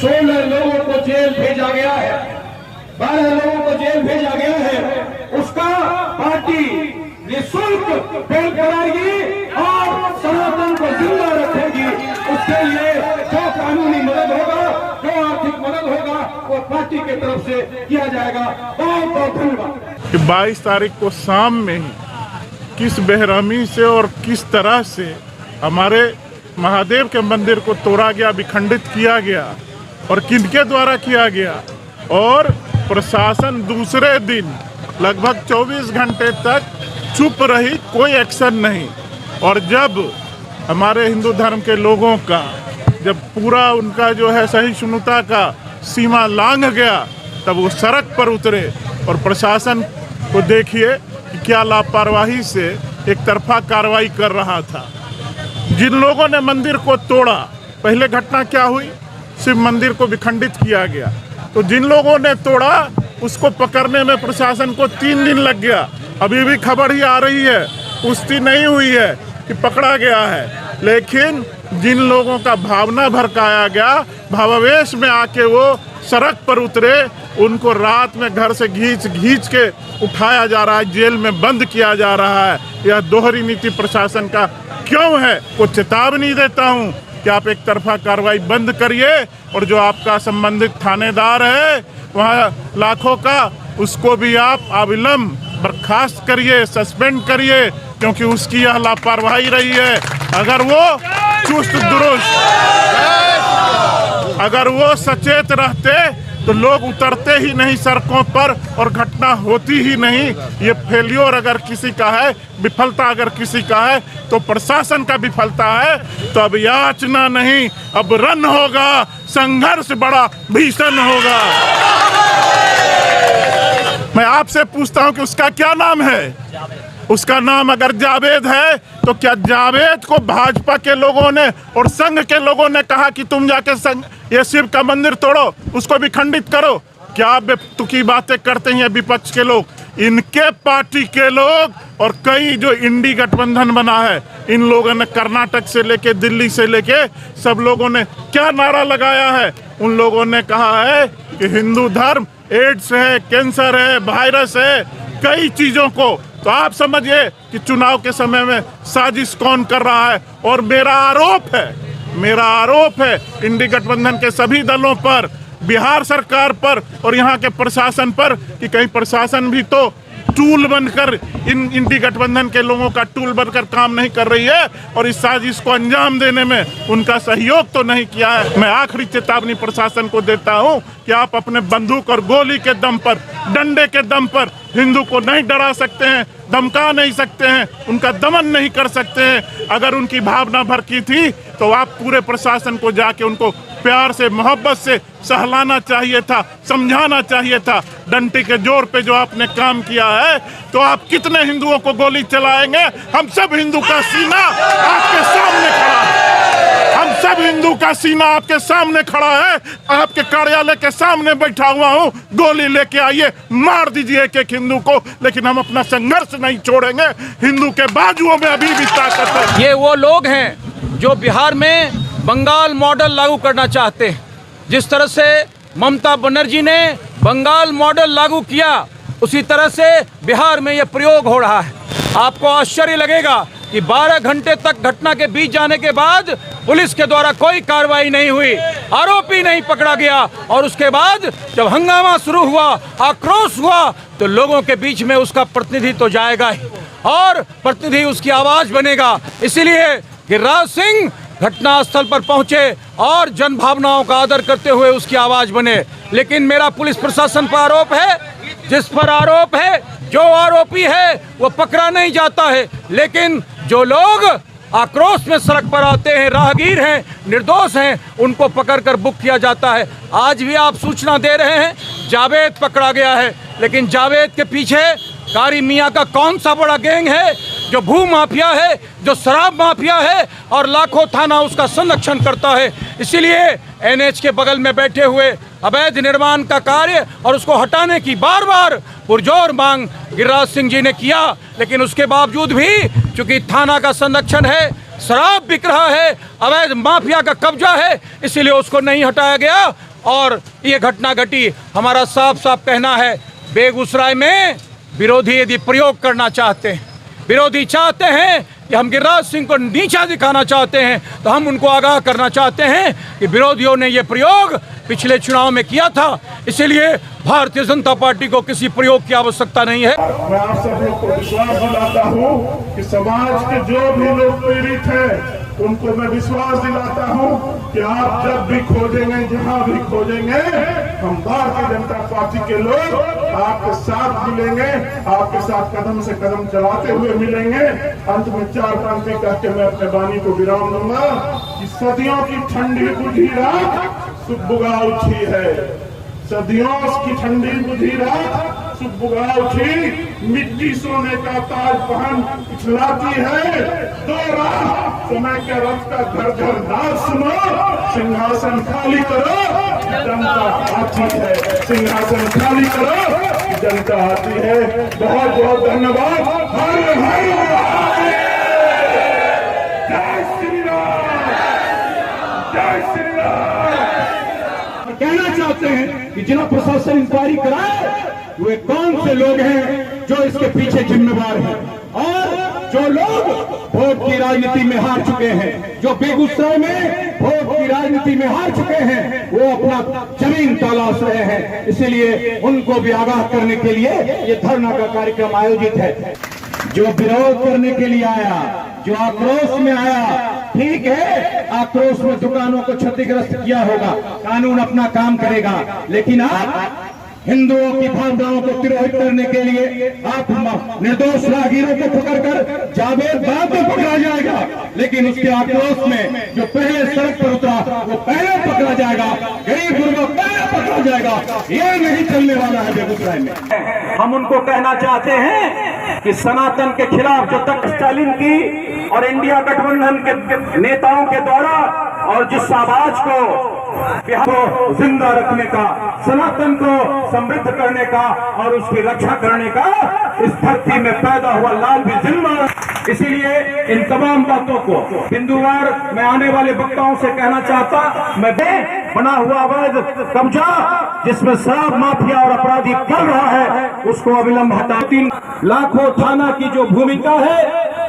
16 लोगों को जेल भेजा गया है, 12 लोगों को जेल भेजा गया है। उसका पार्टी निःशुल्क बेल कराएगी और सनातन को जिंदा रखेगी। उसके लिए जो कानूनी मदद होगा, जो आर्थिक मदद होगा, वो पार्टी की तरफ से किया जाएगा। बहुत बहुत धन्यवाद। 22 तारीख को शाम में ही किस बेरहमी से और किस तरह से हमारे महादेव के मंदिर को तोड़ा गया, विखंडित किया गया और किनके द्वारा किया गया, और प्रशासन दूसरे दिन लगभग 24 घंटे तक चुप रही, कोई एक्शन नहीं। और जब हमारे हिंदू धर्म के लोगों का जब पूरा उनका जो है सहिष्णुता का सीमा लांघ गया, तब वो सड़क पर उतरे। और प्रशासन को देखिए कि क्या लापरवाही से एक तरफा कार्रवाई कर रहा था। जिन लोगों ने मंदिर को तोड़ा, पहले घटना क्या हुई, शिव मंदिर को विखंडित किया गया, तो जिन लोगों ने तोड़ा उसको पकड़ने में प्रशासन को 3 दिन लग गया। अभी भी खबर ही आ रही है, पुष्टि नहीं हुई है कि पकड़ा गया है। लेकिन जिन लोगों का भावना भड़काया गया, भावावेश में आके वो सड़क पर उतरे, उनको रात में घर से घींच के उठाया जा रहा है, जेल में बंद किया जा रहा है। यह दोहरी नीति प्रशासन का क्यों है? को चेतावनी देता हूँ कि आप एक तरफा कार्रवाई बंद करिए, और जो आपका संबंधित थानेदार है वहाँ लाखों का, उसको भी आप अविलंब बर्खास्त करिए, सस्पेंड करिए, क्योंकि उसकी यह लापरवाही रही है। अगर वो चुस्त दुरुस्त, अगर वो सचेत रहते तो लोग उतरते ही नहीं सड़कों पर और घटना होती ही नहीं। ये फेल्योर अगर किसी का है, विफलता अगर किसी का है, तो प्रशासन का विफलता है। तो अब याचना नहीं, अब रन होगा, संघर्ष बड़ा भीषण होगा। मैं आपसे पूछता हूं कि उसका क्या नाम है? उसका नाम अगर जावेद है, तो क्या जावेद को भाजपा के लोगों ने और संघ के लोगों ने कहा कि तुम जाके संघ ये शिव का मंदिर तोड़ो, उसको भी खंडित करो? क्या बेतुकी बातें करते हैं विपक्ष के लोग? इनके पार्टी के लोग और कई जो इंडी गठबंधन बना है, इन लोगों ने कर्नाटक से लेके दिल्ली से लेके सब लोगों ने क्या नारा लगाया है? उन लोगों ने कहा है कि हिंदू धर्म एड्स है, कैंसर है, वायरस है, कई चीज़ों को। तो आप समझिए कि चुनाव के समय में साजिश कौन कर रहा है। और मेरा आरोप है इंडी गठबंधन के सभी दलों पर, बिहार सरकार पर और यहाँ के प्रशासन पर, कि कहीं प्रशासन भी तो टूल बनकर इन इंडी गठबंधन के लोगों का टूल बनकर काम नहीं कर रही है, और इस साजिश को अंजाम देने में उनका सहयोग तो नहीं किया है। मैं आखिरी चेतावनी प्रशासन को देता हूं कि आप अपने बंदूक और गोली के दम पर, डंडे के दम पर हिंदू को नहीं डरा सकते हैं, धमका नहीं सकते हैं, उनका दमन नहीं कर सकते हैं। अगर उनकी भावना भड़की थी तो आप पूरे प्रशासन को जाके उनको प्यार से, मोहब्बत से सहलाना चाहिए था, समझाना चाहिए था। डंडी के जोर पे जो आपने काम किया है, तो आप कितने हिंदुओं को गोली चलाएंगे? हम सब हिंदू का सीना आपके सामने खड़ा है, हम सब हिंदू का सीना आपके सामने खड़ा है। आपके कार्यालय के सामने बैठा हुआ हूँ, गोली लेके आइए, मार दीजिए एक हिंदू को, लेकिन हम अपना संघर्ष नहीं छोड़ेंगे। हिंदू के बाजुओं में अभी भी ताकत है। ये वो लोग हैं जो बिहार में बंगाल मॉडल लागू करना चाहते हैं। जिस तरह से ममता बनर्जी ने बंगाल मॉडल लागू किया, उसी तरह से बिहार में यह प्रयोग हो रहा है। आपको आश्चर्य लगेगा कि 12 घंटे तक घटना के बीत जाने के बाद पुलिस के द्वारा कोई कार्रवाई नहीं हुई, आरोपी नहीं पकड़ा गया, और उसके बाद जब हंगामा शुरू हुआ, आक्रोश हुआ, तो लोगों के बीच में उसका प्रतिनिधि तो जाएगा ही, और प्रतिनिधि उसकी आवाज बनेगा। इसीलिए गिरिराज सिंह घटनास्थल पर पहुंचे और जन भावनाओं का आदर करते हुए उसकी आवाज बने। लेकिन मेरा पुलिस प्रशासन पर आरोप है, जिस पर आरोप है, जो आरोपी है वो पकड़ा नहीं जाता है, लेकिन जो लोग आक्रोश में सड़क पर आते हैं, राहगीर हैं, निर्दोष हैं, उनको पकड़कर बुक किया जाता है। आज भी आप सूचना दे रहे हैं जावेद पकड़ा गया है, लेकिन जावेद के पीछे कारी मियाँ का कौन सा बड़ा गैंग है जो भू माफिया है, जो शराब माफिया है, और लाखों थाना उसका संरक्षण करता है। इसीलिए एनएच के बगल में बैठे हुए अवैध निर्माण का कार्य और उसको हटाने की बार बार पुरजोर मांग गिरिराज सिंह जी ने किया, लेकिन उसके बावजूद भी चूंकि थाना का संरक्षण है, शराब बिक रहा है, अवैध माफिया का कब्जा है, इसीलिए उसको नहीं हटाया गया। और ये घटना घटी। हमारा साफ साफ कहना है, बेगूसराय में विरोधी यदि प्रयोग करना चाहते हैं, विरोधी चाहते हैं कि हम गिरिराज सिंह को नीचा दिखाना चाहते हैं, तो हम उनको आगाह करना चाहते हैं कि विरोधियों ने ये प्रयोग पिछले चुनाव में किया था, इसलिए भारतीय जनता पार्टी को किसी प्रयोग की आवश्यकता नहीं है। मैं आप सब लोग को विश्वास दिलाता हूँ कि समाज के जो भी लोग पीड़ित हैं उनको मैं विश्वास दिलाता हूँ कि आप जब भी खोजेंगे, जहाँ भी खोजेंगे, हम भारतीय जनता पार्टी के लोग आपके साथ मिलेंगे, आपके साथ कदम से कदम चलाते हुए मिलेंगे। अंत में 4 पंक्ति करके मैं अपने वाणी को विराम दूंगा कि सदियों की ठंडी बुझी रात सुबुगा उठी है, सदियों की ठंडी बुझी रात सुबुगा उठी, मिट्टी सोने का ताज पहन इछलाती है, दो रात समय के रथ का घर घर नाद सुनो, सिंहासन खाली करो, जनता आती है, सिंहासन खाली करो, जनता आती है। बहुत बहुत धन्यवाद। हर हर जय श्री राम, जय श्री राम। कहना चाहते हैं कि जिला प्रशासन इंक्वायरी कराए वे कौन से लोग हैं जो इसके पीछे जिम्मेवार हैं, और जो लोग वोट की राजनीति में हार चुके हैं, जो बेगूसराय में वोट की राजनीति में हार चुके हैं, वो अपना जमीन तलाश रहे हैं। इसलिए उनको भी आगाह करने के लिए ये धरना का कार्यक्रम आयोजित है। जो विरोध करने के लिए आया, जो आक्रोश में आया, ठीक है, आक्रोश में दुकानों को क्षतिग्रस्त किया होगा, कानून अपना काम करेगा, लेकिन आप हिंदुओं की भावनाओं को तिरोहित करने के लिए आप निर्दोष राहगीरों को पकड़कर जावेद बाद में पकड़ा जाएगा, लेकिन उसके आक्रोश में जो पहले सड़क पर उतरा वो पहले पकड़ा जाएगा, गरीब गुरबा पहले पकड़ा जाएगा। ये नहीं चलने वाला है बेगूसराय में। हम उनको कहना चाहते हैं कि सनातन के खिलाफ जो तक स्टालिन की और इंडिया गठबंधन के नेताओं के द्वारा और जिस आवाज को जिंदा रखने का, सनातन को समृद्ध करने का और उसकी रक्षा करने का इस धरती में पैदा हुआ लाल भी जिंदा। इसीलिए इन तमाम बातों को हिंदुवार में आने वाले वक्ताओं से कहना चाहता मैं, बना हुआ अवैध कब्जा जिसमें शराब माफिया और अपराधी पल रहा है, उसको अविलंब हटा। 3 लाखों थाना की जो भूमिका है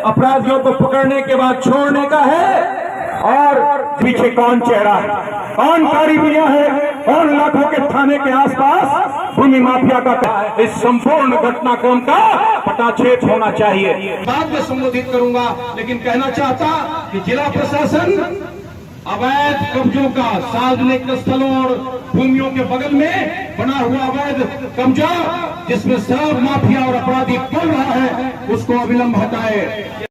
अपराधियों को पकड़ने के बाद छोड़ने का है, और पीछे कौन चेहरा है, कौन कारीबियां है, कौन लाखों के थाने के आसपास भूमि माफिया का, इस संपूर्ण घटनाक्रम का पटाक्षेप होना चाहिए। बाद में संबोधित करूंगा, लेकिन कहना चाहता कि जिला प्रशासन अवैध कब्जों का, सार्वजनिक स्थलों और भूमियों के बगल में बना हुआ अवैध कब्जा जिसमें शराब माफिया और अपराधी पल रहा है, उसको अविलंब हटाए।